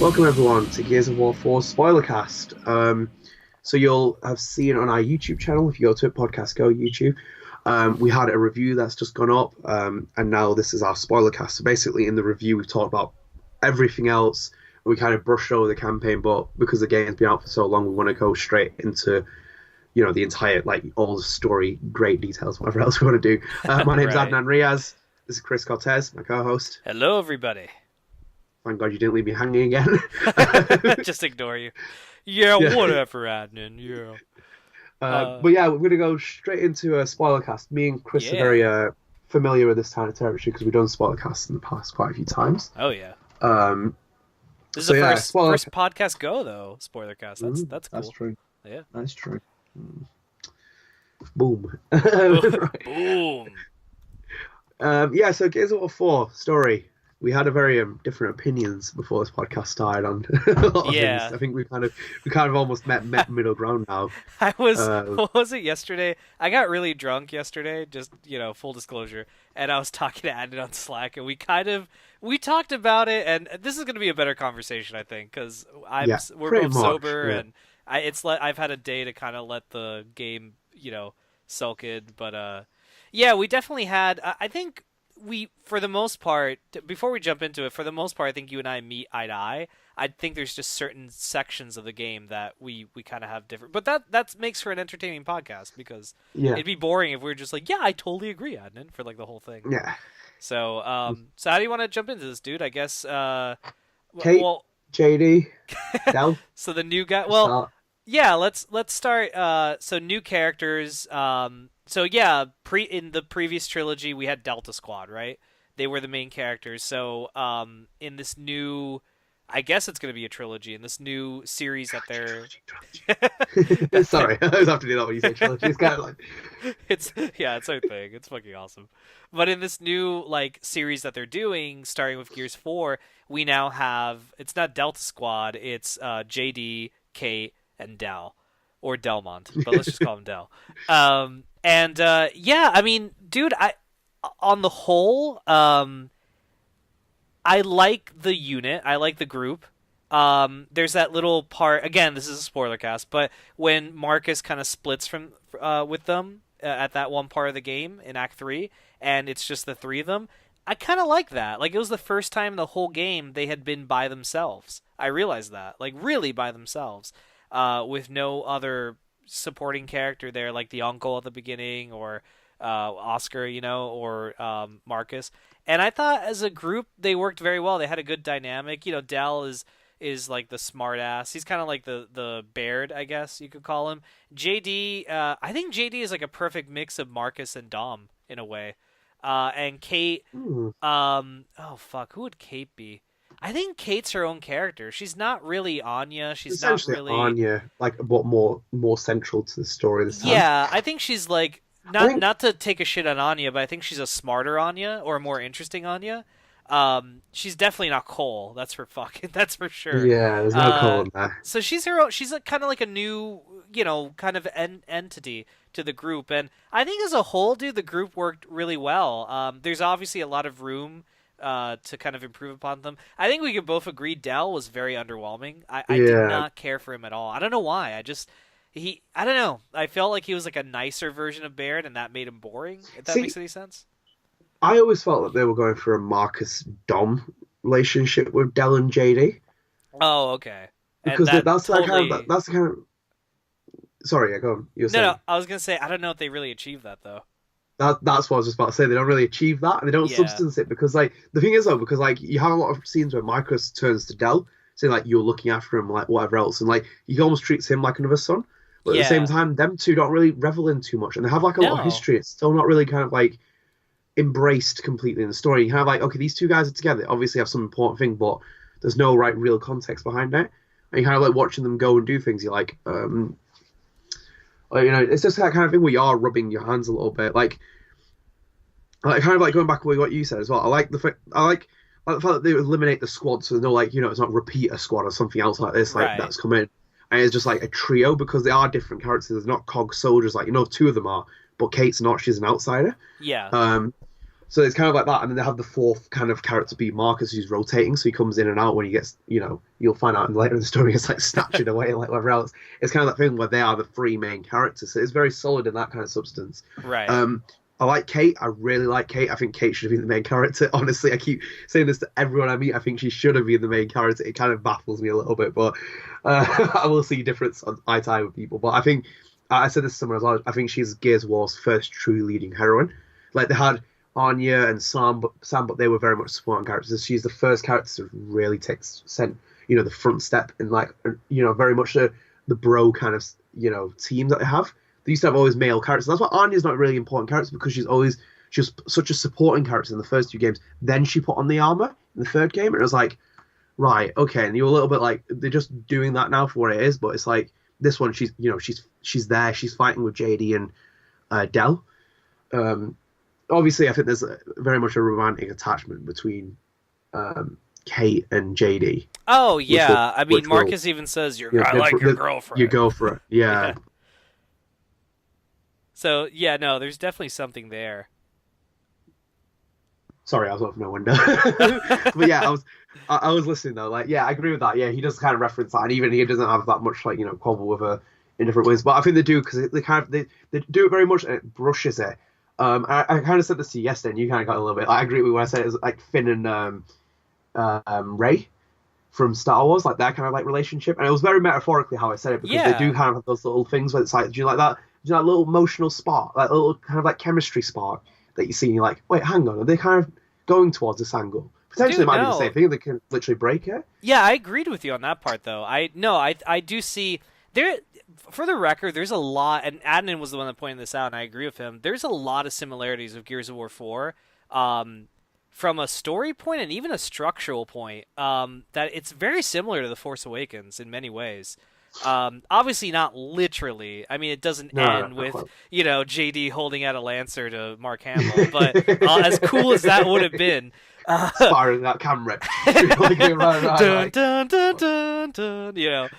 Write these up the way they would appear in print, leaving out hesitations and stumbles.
Welcome everyone to Gears of War 4 Spoilercast. So you'll have seen on our YouTube channel, if you go to it, Podcast Go YouTube, we had a review that's just gone up, and now this is our Spoilercast. So basically in the review we've talked about everything else, we kind of brushed over the campaign, but because the game's been out for so long, we want to go straight into, the entire, all the story, great details, whatever else we want to do. My name's Right. Adnan Riaz. This is Chris Cortes, my co-host. Hello, everybody. Thank God you didn't leave me hanging again. Just ignore you. Yeah, Yeah. whatever, Adnan. Yeah. But yeah, we're going to go straight into a Spoilercast. Me and Chris are Yeah. very familiar with this kind of territory because we've done Spoilercasts in the past quite a few times. Oh yeah. Um, This is So, the yeah, first podcast go though. Spoilercast. That's cool. That's true. Yeah. That's true. Boom. Right. Boom. Yeah, so Gears of War 4 story. We had a very different opinions before this podcast started on a lot of Yeah. things. I think we kind of almost met middle ground now. I was. Uh, What was it yesterday? I got really drunk yesterday. Just full disclosure. And I was talking to Adnan on Slack, and we talked about it. And this is going to be a better conversation, I think, because Yeah, we're pretty both much, sober, yeah. and I've had a day to kind of let the game sulk in. But yeah, we definitely had. I think we, for the most part, before we jump into it, for the most part, I think you and I meet eye to eye. I think there's just certain sections of the game that we kind of have different, but that makes for an entertaining podcast because Yeah, it'd be boring if we were just like, yeah, I totally agree, Adnan, for like the whole thing. yeah. So how do you want to jump into this, dude? I guess, Kate, well, JD, Del. so the new guy, well, Start. yeah, let's start. So new characters. So yeah, in the previous trilogy, we had Delta Squad, right? They were the main characters. So in this new, I guess it's going to be a trilogy. In this new series that they're, Trilogy. Sorry, I always have to do that when you say trilogy. It's kind of like, it's our thing. It's fucking awesome. But in this new series that they're doing, starting with Gears 4, we now have, it's not Delta Squad. It's JD, Kate, and Del, or Delmont, but let's just call him Del. Yeah, I mean, dude, on the whole, I like the unit. I like the group. There's that little part. Again, this is a spoiler cast, but when Marcus kind of splits from with them at that one part of the game in Act 3, and it's just the three of them, I kind of like that. Like, it was the first time in the whole game they had been by themselves. I realized that, like, really by themselves, with no other supporting character there, like the uncle at the beginning, or Oscar, or Marcus. And I thought as a group they worked very well. They had a good dynamic. Del is like the smart ass. He's kind of like the Baird, I guess you could call him. JD, I think JD is like a perfect mix of Marcus and Dom in a way. And Kate, oh fuck, who would Kate be? I think Kate's her own character. She's not really Anya. She's not essentially really Anya, but more central to the story this time. Yeah, I think she's like I think- not to take a shit on Anya, but I think she's a smarter Anya or a more interesting Anya. She's definitely not Cole. That's for fucking. That's for sure. Yeah, there's no code in there. So she's her own. She's kind of like a new, kind of entity to the group, and I think as a whole, dude, the group worked really well. There's obviously a lot of room to kind of improve upon them. I think we could both agree Dell was very underwhelming. I did Yeah. not care for him at all. I don't know why. I don't know. I felt like he was like a nicer version of Baird, and that made him boring. If that See, makes any sense. I always felt that they were going for a Marcus Dom relationship with Del and JD Oh, okay. And because that that's totally... that's the kind of. Sorry, yeah, go on. You were saying. No, I was gonna say I don't know if they really achieved that though. That's what I was just about to say. They don't really achieve that, and they don't Yeah. substance it because, the thing is though, because you have a lot of scenes where Marcus turns to Del, saying you're looking after him, whatever else, and he almost treats him like another son. But at the same Yeah. time, them two don't really revel in too much, and they have a lot No. of history. It's still not really kind of embraced completely in the story. You kind of okay, these two guys are together. Obviously, have some important thing, but there's no real context behind it. And you kind of watching them go and do things. You're it's just that kind of thing where you are rubbing your hands a little bit, kind of going back with what you said as well. I like the fact that they eliminate the squad, so they're it's not repeat a squad or something else like this, Right. that's come in, and it's just a trio because they are different characters. They're not cog soldiers, two of them are, but Kate's not. She's an outsider. Yeah. So it's kind of like that, and then they have the fourth kind of character be Marcus, who's rotating, so he comes in and out when he gets, you'll find out later in the story, it's like snatching away like whatever else. It's kind of that thing where they are the three main characters, so it's very solid in that kind of substance. Right. I like Kate. I really like Kate. I think Kate should have been the main character. Honestly, I keep saying this to everyone I meet. I think she should have been the main character. It kind of baffles me a little bit, but I will see difference on eye to eye with people. But I think I said this to someone as well. I think she's Gears of War's first true leading heroine. Like they had Anya and Sam, but they were very much supporting characters. She's the first character to really take the front step in very much the bro kind of team that they have. They used to have always male characters. That's why Anya's not a really important character, because she's such a supporting character in the first two games. Then she put on the armor in the third game, and it was like, right, okay. And you're a little bit like, they're just doing that now for what it is. But it's like this one, she's there, she's fighting with JD and Del. Obviously, I think there's very much a romantic attachment between Kate and JD. Oh yeah, I mean Marcus even says, "I like your girlfriend." You go for it, yeah. So yeah, no, there's definitely something there. Sorry, I was opening a window. But yeah, I was listening though. Like, yeah, I agree with that. Yeah, he does kind of reference that, and even he doesn't have that much quibble with her in different ways. But I think they do, because they do it very much, and it brushes it. I kind of said this to you yesterday, and you kind of got a little bit. I agree with what I said. It was like Finn and Rey from Star Wars, like that kind of relationship, and it was very metaphorically how I said it, because they do kind of have those little things where it's like, do you like that? Do you like that little emotional spark, that little kind of chemistry spark that you see, and you're like, wait, hang on, are they kind of going towards this angle? Potentially, it might be the same thing. They can literally break it. Yeah, I agreed with you on that part, though. I do see there. For the record, there's a lot, and Adnan was the one that pointed this out, and I agree with him. There's a lot of similarities with Gears of War 4, from a story point and even a structural point. That it's very similar to The Force Awakens in many ways. Obviously not literally. I mean, it doesn't end with JD holding out a Lancer to Mark Hamill, but as cool as that would have been. Firing that camera. Dun, dun, dun, dun, dun,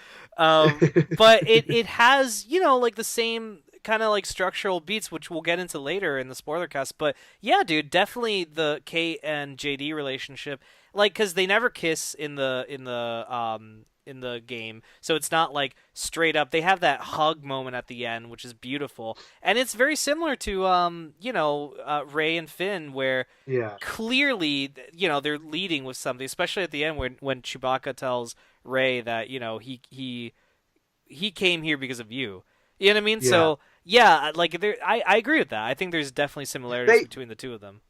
but it has, the same kind of structural beats, which we'll get into later in the spoiler cast. But yeah, dude, definitely the Kate and JD relationship, because they never kiss in the game, so it's not straight up. They have that hug moment at the end, which is beautiful, and it's very similar to Rey and Finn, where clearly they're leading with something, especially at the end when Chewbacca tells Rey that he came here because of you. You know what I mean? Yeah. So yeah, I agree with that. I think there's definitely similarities between the two of them.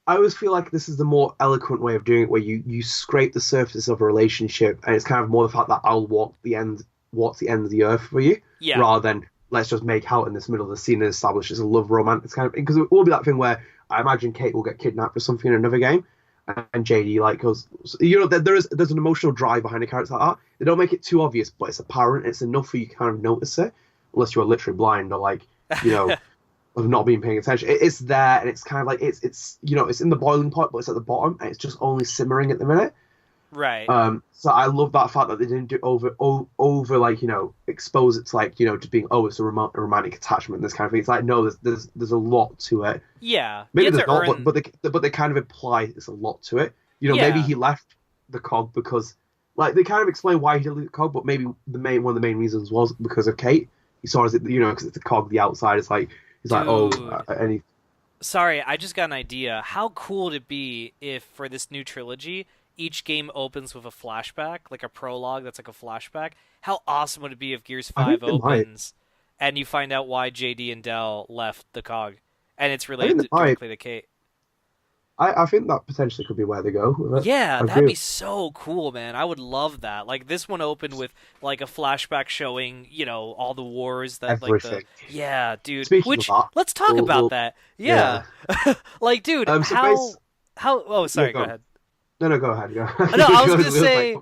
I always feel like this is the more eloquent way of doing it, where you scrape the surface of a relationship, and it's kind of more the fact that I'll walk the end of the earth for you, rather than let's just make out in this middle of the scene and establish it's a love romance. It's kind of, because it will be that thing where I imagine Kate will get kidnapped or something in another game, and JD goes, there's an emotional drive behind a character like that. They don't make it too obvious, but it's apparent. It's enough for you to kind of notice it, unless you're literally blind or of not being paying attention. It's there, and it's kind of it's it's in the boiling pot, but it's at the bottom, and it's just only simmering at the minute. Right. So I love that fact that they didn't do over expose it to just being it's a romantic attachment, this kind of thing. It's like, no, there's a lot to it. Yeah. Maybe there's not, but they kind of imply there's a lot to it. Maybe he left the cog because they kind of explain why he did leave the cog, but maybe one of the main reasons was because of Kate. He saw it as because it's the cog, the outside. It's like he's like, Sorry, I just got an idea. How cool would it be if, for this new trilogy, each game opens with a flashback, like a prologue that's like a flashback? How awesome would it be if Gears 5 opens and you find out why JD and Del left the COG, and it's related directly to Kate? I think that potentially could be where they go with it. Yeah, that'd be so cool, man. I would love that. This one opened with a flashback showing, all the wars that everything. Yeah, dude. Speaking of that, let's talk about that. Yeah. Dude, how oh, sorry, go ahead. No, go ahead. No, I was gonna say.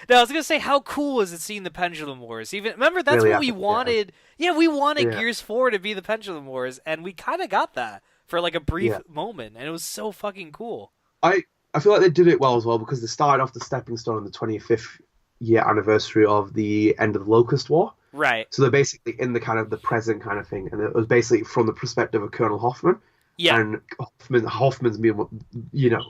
No, I was gonna say, how cool is it seeing the Pendulum Wars? Even remember, that's really what we wanted. Yeah, we wanted Gears 4 to be the Pendulum Wars, and we kind of got that for a brief moment, and it was so fucking cool. I feel like they did it well as well, because they started off the stepping stone on the 25th year anniversary of the end of the Locust War. Right. So they're basically in the kind of the present kind of thing, and it was basically from the perspective of Colonel Hoffman. Yeah, and Hoffman's been, you know,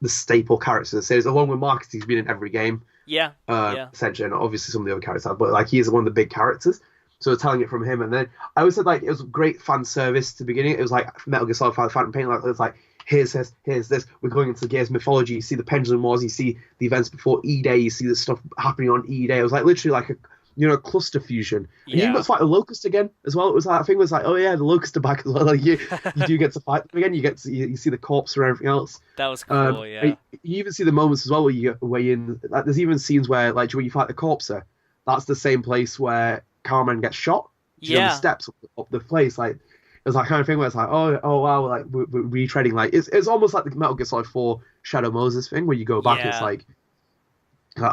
the staple character of the series, along with Marcus. He's been in every game, yeah, yeah, essentially, and obviously some of the other characters have, but like he's one of the big characters. So we're telling it from him, and then I always said like it was great fan service to the beginning. It was like Metal Gear Solid 5 Phantom Pain, like it was like here's this. We're going into the Gears mythology. You see the Pendulum Wars, you see the events before E-Day, you see the stuff happening on E-Day. It was like literally like a cluster fusion. And you yeah. got to fight a Locust again as well. It was like I think it was like, oh yeah, the Locust are back as well. Like you do get to fight them again. You get to you see the corpse and everything else. That was cool. Yeah. You even see the moments as well where you in like there's even scenes where like when you fight the corpser, that's the same place where Carmen gets shot. On the steps up the place, like it was that kind of thing where it's like, oh wow, like we're retreading, like it's almost like the Metal Gear Solid 4 Shadow Moses thing where you go back, and it's like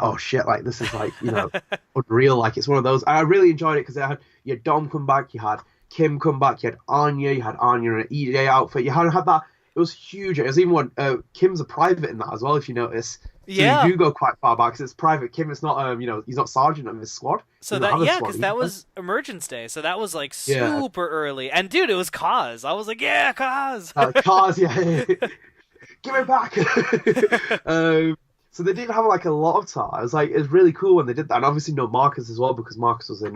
oh shit, like this is like unreal, like it's one of those. And I really enjoyed it because you had Dom come back, you had Kim come back, you had Anya in an E-Day outfit, you had that. It was huge. It was even when Kim's a private in that as well, if you notice. So you do go quite far back because it's private Kim. It's not he's not sergeant of his squad. So because that was Emergence Day, so that was like super early. And dude, it was Kaz. I was like, yeah, Kaz. Kaz, yeah. Give it back. So they didn't have like a lot of time. It was really cool when they did that, and obviously no Marcus as well because Marcus was in.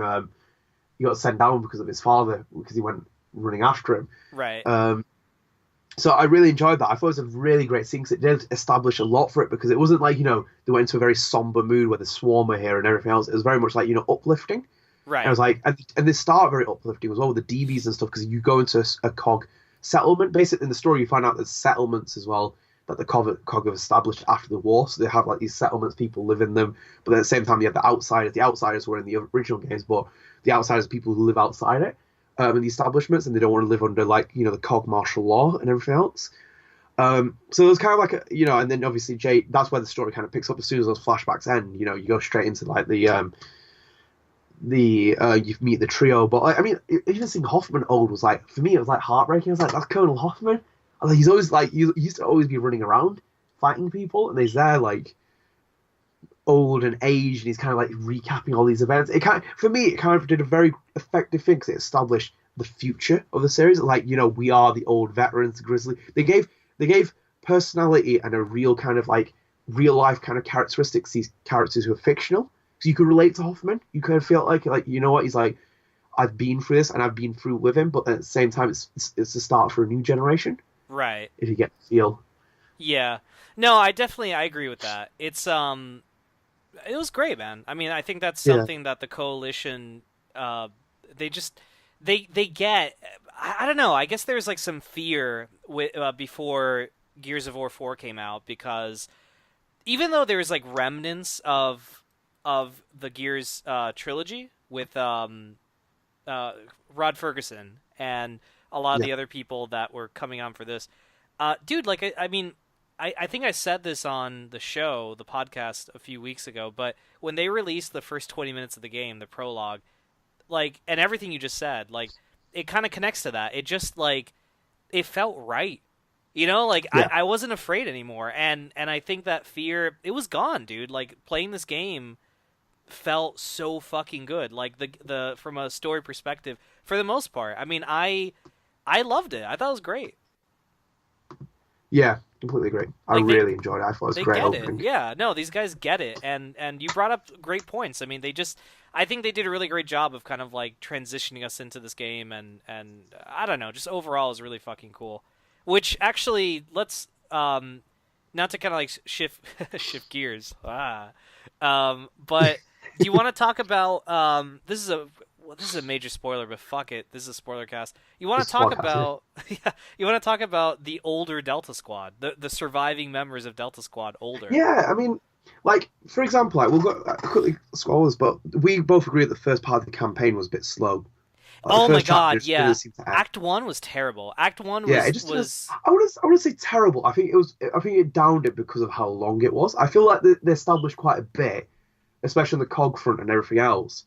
He got sent down because of his father because he went running after him. Right. So I really enjoyed that. I thought it was a really great scene because it did establish a lot for it because it wasn't like, they went into a very somber mood where the swarm are here and everything else. It was very much like, uplifting. Right. And I was like, and they start very uplifting as well with the DBs and stuff because you go into a COG settlement. Basically, in the story, you find out there's settlements as well that the COG have established after the war. So they have like these settlements, people live in them. But at the same time, you have the outsiders. The outsiders were in the original games, but the outsiders are people who live outside it. In the establishments, and they don't want to live under the COG martial law and everything else. So it was kind of like and then obviously Jay. That's where the story kind of picks up as soon as those flashbacks end. You go straight into like you meet the trio. But I mean, even seeing Hoffman old was like, for me it was like heartbreaking. I was like, that's Colonel Hoffman. He's always like he used to always be running around fighting people, and he's there like old and aged, and he's kind of like recapping all these events. It kind of did a very effective thing because it established the future of the series. Like, we are the old veterans, the Grizzly. They gave personality and a real kind of like real life kind of characteristics. These characters who are fictional, so you could relate to Hoffman. You kind of feel like you know what, he's like, I've been through this and I've been through with him, but then at the same time, it's the start for a new generation. Right. If you get the feel. Yeah. No, I agree with that. It was great, man. I mean, I think that's something that the Coalition, they get. I don't know. I guess there's like some fear before Gears of War 4 came out because even though there's like remnants of the Gears trilogy with Rod Ferguson and a lot of the other people that were coming on for this, dude. Like, I mean. I think I said this on the show, the podcast, a few weeks ago, but when they released the first 20 minutes of the game, the prologue, like, and everything you just said, like, it kind of connects to that. It just, like, it felt right. I wasn't afraid anymore, and I think that fear, it was gone, dude. Like, playing this game felt so fucking good. Like, the from a story perspective, for the most part. I mean, I loved it. I thought it was great. Yeah, completely agree. I really enjoyed it. I thought it was great opening. Yeah, no, these guys get it, and you brought up great points. I mean, I think they did a really great job of kind of like transitioning us into this game, and I don't know, just overall is really fucking cool. Which actually, let's not to kind of like shift gears. But do you want to talk about this is a major spoiler, but fuck it. This is a spoiler cast. You want to talk about you want to talk about the older Delta Squad, the surviving members of Delta Squad, older. Yeah, I mean, like for example, like we'll go quickly spoilers, but we both agree that the first part of the campaign was a bit slow. Oh my god, yeah. Act 1 was terrible. Act 1 was I wouldn't say terrible. I think it downed it because of how long it was. I feel like they established quite a bit, especially on the COG front and everything else.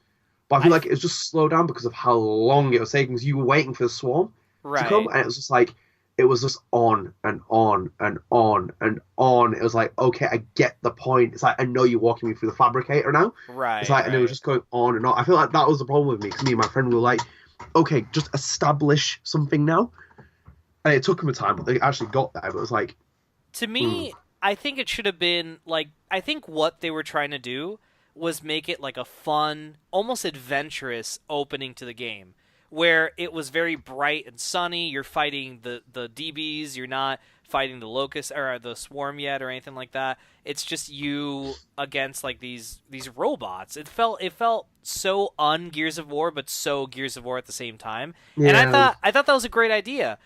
But I feel like it was just slowed down because of how long it was taking. Because you were waiting for the swarm to come, and it was just like it was just on and on and on and on. It was like, okay, I get the point. It's like I know you're walking me through the fabricator now. Right. It's like, and it was just going on and on. I feel like that was the problem with me because me and my friend were like, okay, just establish something now. And it took them a time, but they actually got there. But it was like, To mm, me, I think it should have been like I think what they were trying to do was make it like a fun, almost adventurous opening to the game where it was very bright and sunny. You're fighting the DBs, you're not fighting the locust or the swarm yet or anything like that. It's just you against like these robots. It felt so un Gears of War but so Gears of War at the same time. And I yeah, thought that was a great idea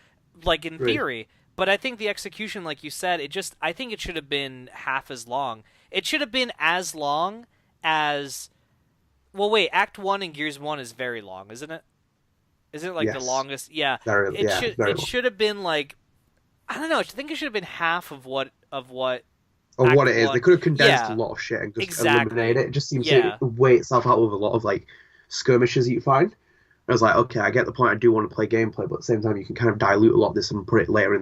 like in agree. theory. But I think the execution, like you said, I think it should have been half as long. It should have been as long as, well, wait, Act 1 in Gears 1 is very long, isn't it? Isn't it like the Yes, longest? Yeah. very, It yeah, should very it long. should have been like, I don't know, I think it should have been half of what Or what Act it is, they 1. could have condensed a Yeah, lot of shit and just eliminated exactly. it. It just seems to Yeah. weigh itself out with a lot of like skirmishes that you find. I was like, okay, I get the point. I do want to play gameplay, but at the same time, you can kind of dilute a lot of this and put it later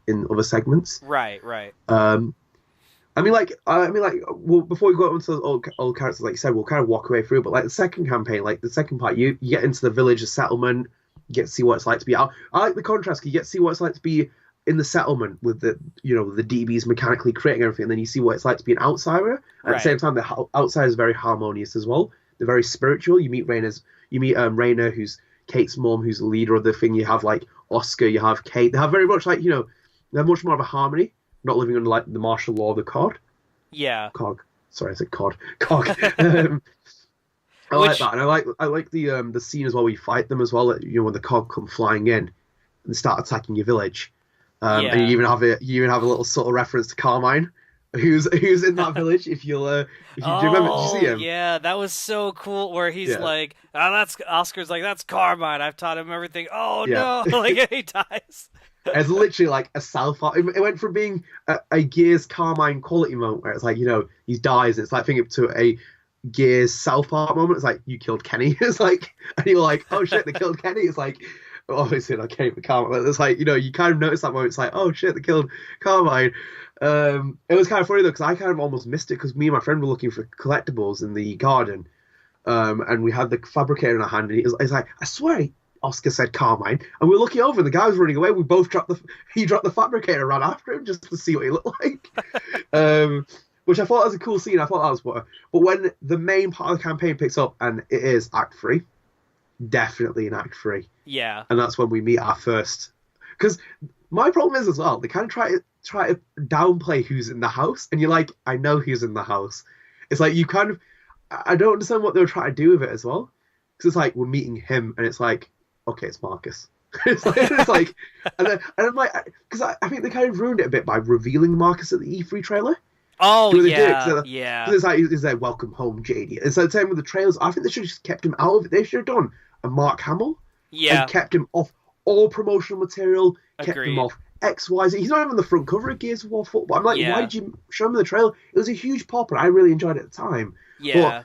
in other segments. Right, right. Um, well, before we go into the old characters, like you said, we'll kind of walk away through. But like the second campaign, like the second part, you get into the village, the settlement, you get to see what it's like to be out. I like the contrast. 'Cause you get to see what it's like to be in the settlement with the DBs mechanically creating everything, and then you see what it's like to be an outsider. At the same Right. time, the outsider is very harmonious as well. They're very spiritual. You meet Raina, who's Kate's mom, who's the leader of the thing. You have like Oscar, you have Kate. They have very much like they have much more of a harmony, not living under like the martial law of the Yeah. cog. Sorry, I said cod. Cog. Um, I like Which that, and I like the scene as well where you fight them as well. When the cog come flying in and start attacking your village, and yeah. you even have a little subtle reference to Carmine, who's in that village. If you do you remember, did you see Oh, him? yeah, that was so cool. Where he's Yeah, like, "Oh, that's Oscar's like that's Carmine. I've taught him everything." Oh yeah. no, like he dies. It's literally like a South Park. It went from being a Gears Carmine quality moment where it's like he dies. It's like thinking to a Gears South Park moment. It's like you killed Kenny. It's like and you're like, oh shit, they killed Kenny. It's like obviously not Kenny, but Carmine. It's like you kind of notice that moment. It's like oh shit, they killed Carmine. It was kind of funny though because I kind of almost missed it because me and my friend were looking for collectibles in the garden, and we had the fabricator in our hand, and he's like, I swear Oscar said Carmine, and we were looking over, and the guy was running away. We both he dropped the fabricator, and ran after him just to see what he looked like, which I thought was a cool scene. I thought that was what. But when the main part of the campaign picks up, and it is Act 3, definitely in Act 3, Yeah, and that's when we meet our first. Because my problem is as well, they kind of try to downplay who's in the house, and you're like, I know who's in the house. It's like you kind of, I don't understand what they were trying to do with it as well, because it's like we're meeting him, and it's like, okay, it's Marcus. It's like, and I'm like, because I think they kind of ruined it a bit by revealing Marcus at the E3 trailer. oh Do what they did yeah, because yeah, it's like welcome home, JD. It's like the same with the trailers. I think they should have just kept him out of it. They should have done a Mark Hamill and yeah. kept him off all promotional material, kept him Agreed. off XYZ. He's not even on the front cover of Gears of War football. I'm like, why Yeah, did you show me the trailer? It was a huge pop, and I really enjoyed it at the time. But yeah,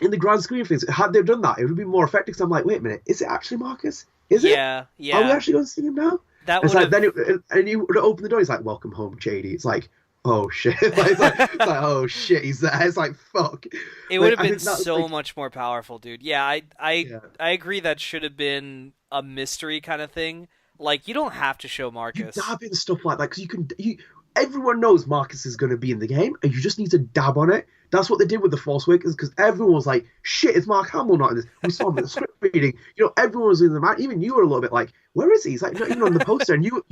in the grand scheme of things, had they done that, it would have been more effective. Because I'm like, wait a minute, is it actually Marcus? Is it? yeah, Are we yeah. actually going to see him now? That And it's would like have. and you would open the door. He's like, welcome home, JD. It's like, oh shit. It's like, oh shit, he's there. It's like, fuck. It would Like have I been think that was so like, much more powerful, dude. Yeah, I yeah. I agree that should have been a mystery kind of thing. Like you don't have to show You Marcus. dab in stuff like that because everyone knows Marcus is going to be in the game, and you just need to dab on it. That's what they did with the Force Awakens because everyone was like, "Shit, is Mark Hamill not in this?" We saw him in the script reading. Everyone was in the match. Even you were a little bit like, "Where is he?" He's like not even on the poster, and you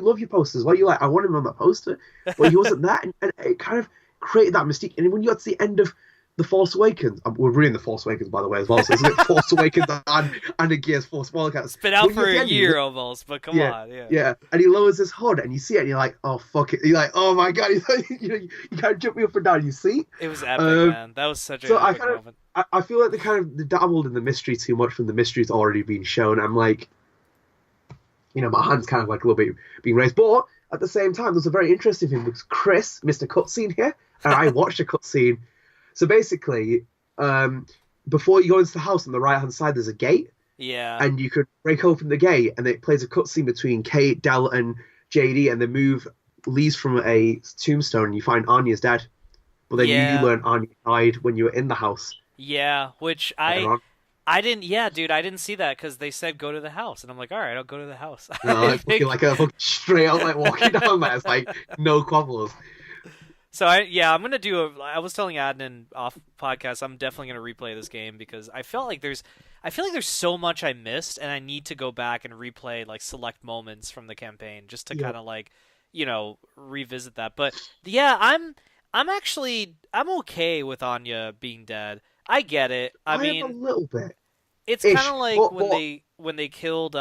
love your posters. Well, you're like, "I want him on that poster," but he wasn't that, and it kind of created that mystique. And when you got to the end of the Force Awakens, we're reading the Force Awakens by the way as well, so it's a bit Force Awakens and a Gears Force Spoilercast. It's been out When you for get to a the end, year almost, but come yeah, on, yeah. yeah. And he lowers his hood, and you see it, and you're like, "Oh fuck it!" You're like, "Oh my god!" He's like, you kind of jump me up and down. You see, It was epic, um, man. That was such an so epic moment. I feel like they dabbled in the mystery too much when the mystery's already been shown. I'm like, my hand's kind of like a little bit being raised, but at the same time, there's a very interesting thing because Chris missed a cutscene here, and I watched a cutscene. So basically, before you go into the house on the right hand side, there's a gate Yeah, and you could break open the gate, and it plays a cutscene between Kate, Del, and JD, and the move leaves from a tombstone, and you find Anya's dead. But then you yeah, learn Anya died when you were in the house yeah. Which later I on. I didn't. Yeah, dude, I didn't see that because they said go to the house, and I'm like, all right, I'll go to the house. Like, looking like a fucking straight out, like walking down there. It's like no quabbles. So I'm gonna do a. I was telling Adnan off podcast, I'm definitely gonna replay this game because I feel like there's so much I missed, and I need to go back and replay like select moments from the campaign just to kind of like, revisit that. But yeah, I'm okay with Anya being dead. I get it. I mean, am a little bit. It's kind of like when they killed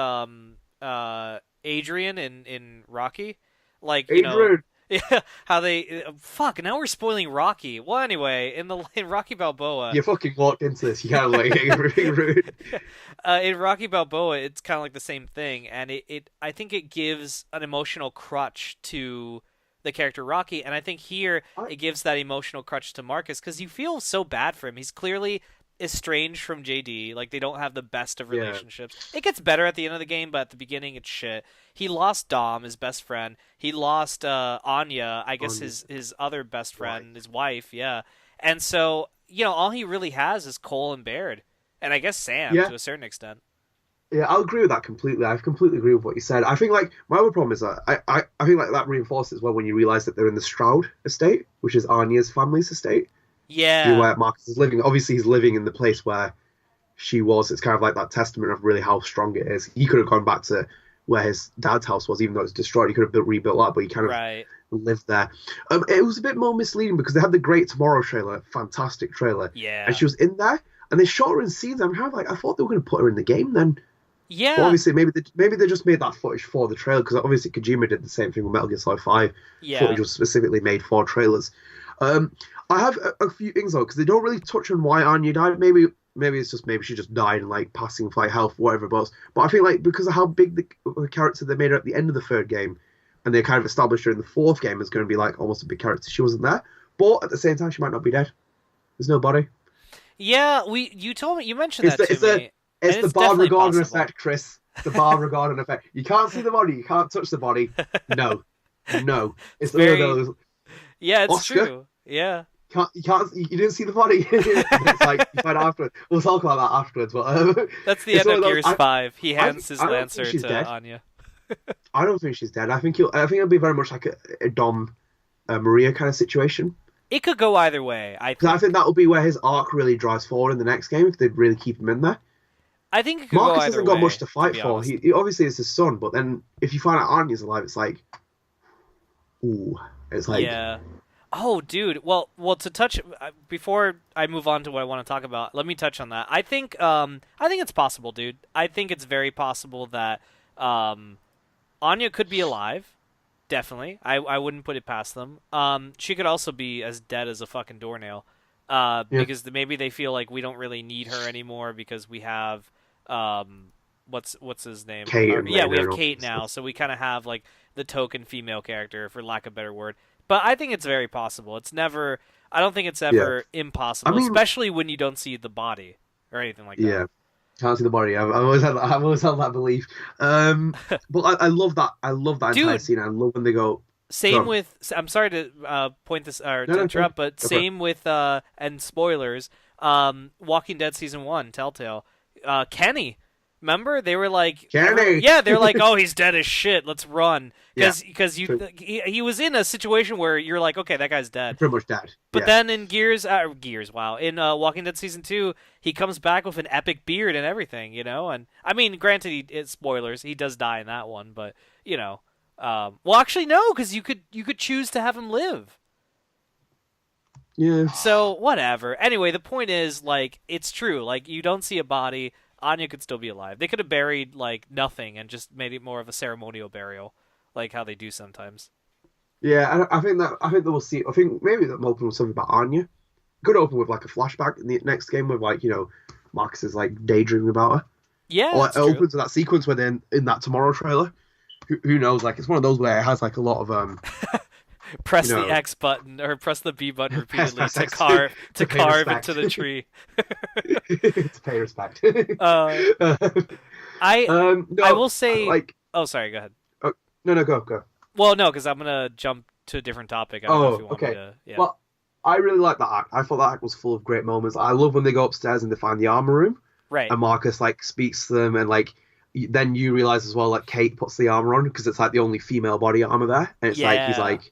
Adrian in Rocky, like Adrian. Yeah, how they fuck. Now we're spoiling Rocky. Well, anyway, in Rocky Balboa, you fucking walked into this. You kind of like everything rude. In Rocky Balboa, it's kind of like the same thing, and I think it gives an emotional crutch to the character Rocky, and I think here it gives that emotional crutch to Marcus because you feel so bad for him. He's clearly estranged from JD. Like, they don't have the best of relationships. It gets better at the end of the game, but at the beginning it's shit. He lost Dom, his best friend. He lost Anya, I guess his other best friend, his wife, yeah. And so, all he really has is Cole and Baird. And I guess Sam to a certain extent. Yeah, I'll agree with that completely. I completely agree with what you said. I think like my other problem is that I think like that reinforces well when you realise that they're in the Stroud estate, which is Anya's family's estate. Yeah. Where Marcus is living. Obviously, he's living in the place where she was. It's kind of like that testament of really how strong it is. He could have gone back to where his dad's house was, even though it's destroyed. He could have rebuilt that, but he kind of lived there. It was a bit more misleading because they had the Great Tomorrow trailer, fantastic trailer. Yeah. And she was in there, and they shot her in scenes. I'm kind of like, I thought they were going to put her in the game then. Yeah. But obviously, maybe they just made that footage for the trailer because obviously Kojima did the same thing with Metal Gear Solid 5. Yeah. Footage was specifically made for trailers. I have a few things though because they don't really touch on why Anya died. Maybe it's just she just died in like passing of like health, whatever it was. But I think like because of how big the character they made her at the end of the third game, and they kind of established her in the fourth game as going to be like almost a big character. She wasn't there, but at the same time she might not be dead. There's no body. Yeah, you mentioned that to me. It's the Barbara Gordon effect, Chris. The Barbara Gordon effect. You can't see the body. You can't touch the body. No. It's one of those. Yeah, it's Oscar, true. Yeah. You didn't see the body. It's like you find out afterwards. We'll talk about that afterwards. But that's the end of Gears 5. He hands his Lancer to Anya. I don't think she's dead. I think it'll be very much like a Dom Maria kind of situation. It could go either way. I think that will be where his arc really drives forward in the next game if they really keep him in there. I think it could Marcus go either hasn't got much to fight for. He obviously is his son, but then if you find out Anya's alive, it's like, ooh, it's like, yeah. Oh, dude. Well, to touch before I move on to what I want to talk about, let me touch on that. I think it's possible, dude. I think it's very possible that Anya could be alive. Definitely, I wouldn't put it past them. She could also be as dead as a fucking doornail. Because maybe they feel like we don't really need her anymore because we have what's his name? Kate. We have Kate now, so we kind of have like the token female character, for lack of a better word. But I think it's very possible. I don't think it's ever impossible, especially when you don't see the body or anything like that. Yeah, can't see the body. I've always had that belief. But I love that. I love that entire scene. I love when they go. Same with. I'm sorry to point this or to interrupt, but same with and spoilers. Walking Dead season 1, Telltale. Kenny, remember they were like, Kenny. Yeah, they're like, oh, he's dead as shit. Let's run because he was in a situation where you're like, okay, that guy's dead. Pretty much dead. But then in in Walking Dead season 2, he comes back with an epic beard and everything, and I mean, granted, it's spoilers. He does die in that one, but well, actually, no, because you could choose to have him live. Yeah. So whatever. Anyway, the point is, like, it's true. Like, you don't see a body. Anya could still be alive. They could have buried like nothing and just made it more of a ceremonial burial, like how they do sometimes. Yeah, I think that we'll see. I think maybe that open with something about Anya. Could open with like a flashback in the next game with like Marcus is like daydreaming about her. Yeah, or it opens with that sequence where they're in that Tomorrow trailer. Who knows? Like, it's one of those where it has like a lot of press the X button or press the B button repeatedly to carve into the tree. To pay respect. I will say. Oh, sorry. Go ahead. Oh, no, go. Well, no, because I'm gonna jump to a different topic. I don't know if you want me to. Yeah. Well, I really like that act. I thought that act was full of great moments. I love when they go upstairs and they find the armor room. Right. and Marcus like speaks to them, and like then you realize as well like Kate puts the armor on because it's like the only female body armor there, and it's like he's Yeah. like,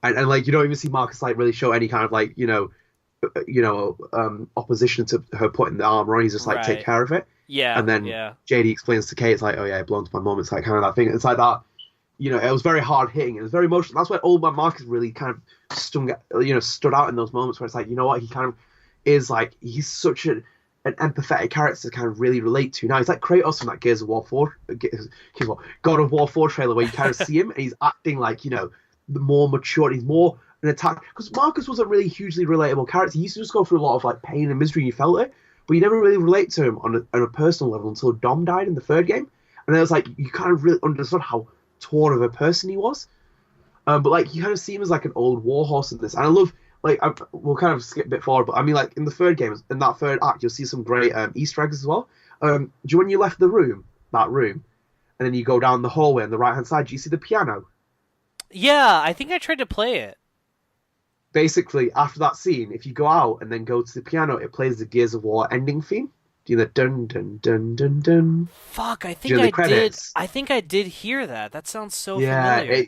and like you don't even see Marcus like really show any kind of like opposition to her putting the armor on. He's just like take Right. care of it, Yeah. and then Yeah. JD explains to Kate, it's like, oh yeah, it belongs to my mom. It's like kind of that thing. It's like that. It was very hard hitting. It was very emotional. That's why Old Man Marcus really kind of stood out in those moments where it's like, you know what, he kind of is like, he's such an empathetic character to kind of really relate to. Now he's like Kratos from that Gears of War 4, God of War 4 trailer, where you kind of see him and he's acting like, the more mature, he's more an attack. Because Marcus wasn't really a hugely relatable character. He used to just go through a lot of like pain and misery and you felt it, but you never really relate to him on a personal level until Dom died in the third game. And then it was like, you kind of really understood how torn of a person he was. But like you kind of see him as like an old warhorse in this, and I love like we'll kind of skip a bit forward, but I mean like in the third game, in that third act, you'll see some great Easter eggs as well. Do you when you left that room, and then you go down the hallway on the right hand side, do you see the piano? Yeah, I think I tried to play it. Basically, after that scene, if you go out and then go to the piano, it plays the Gears of War ending theme. Do you know the dun dun dun dun dun? Fuck, I think During the I did. credits. I think I did hear that. That sounds so Yeah, familiar.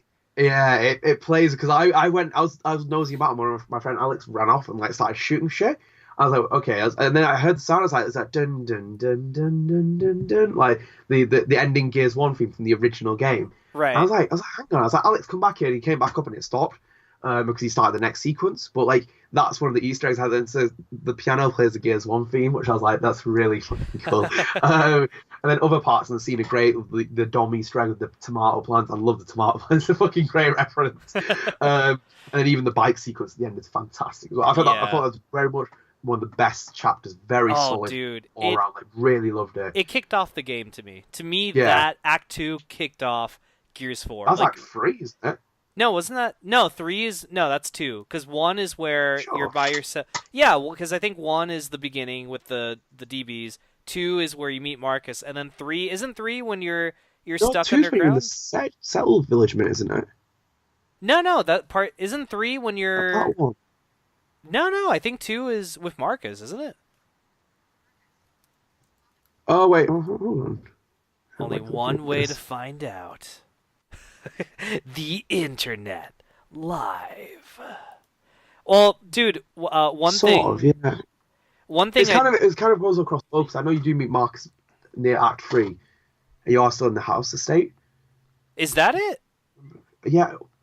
it plays because I was nosy about him. My friend Alex ran off and like started shooting shit. I was like, okay, and then I heard the sound. I was like, it's like dun dun dun dun dun dun dun, like the ending Gears 1 theme from the original game. I Right. was like, hang on. I was like, Alex, come back here. And he came back up and it stopped because he started the next sequence. But like that's one of the Easter eggs. How then says the piano plays the Gears 1 theme, which I was like, that's really fucking cool. And then other parts of the scene are great. The Dom Easter egg with the tomato plants. I love the tomato plants. It's a fucking great reference. And then even the bike sequence at the end is fantastic as well. I thought that was very much one of the best chapters. Very Oh, solid dude, all around. Like really loved it. it kicked off the game to me. To me, Yeah, that Act 2 kicked off Gears 4. that's Like, like three, isn't it? no, wasn't that? No, 3 is no, that's 2. Because 1 is where you're Sure. by yourself. Yeah, well, because I think 1 is the beginning with the DBs. 2 is where you meet Marcus, and then 3 isn't 3 when you're No, stuck two's when you're in the underground. settled village, minute, isn't it? No, no, that part isn't 3 when That you're. one. No, no, I think 2 is with Marcus, isn't it? Oh wait, hold on. Only one way to find out. The internet live. Well, dude, Sort of, yeah. one thing It kind of goes across both. 'Cause I know you do meet Marcus near Act 3, and you are still in the house estate. is that it? Yeah,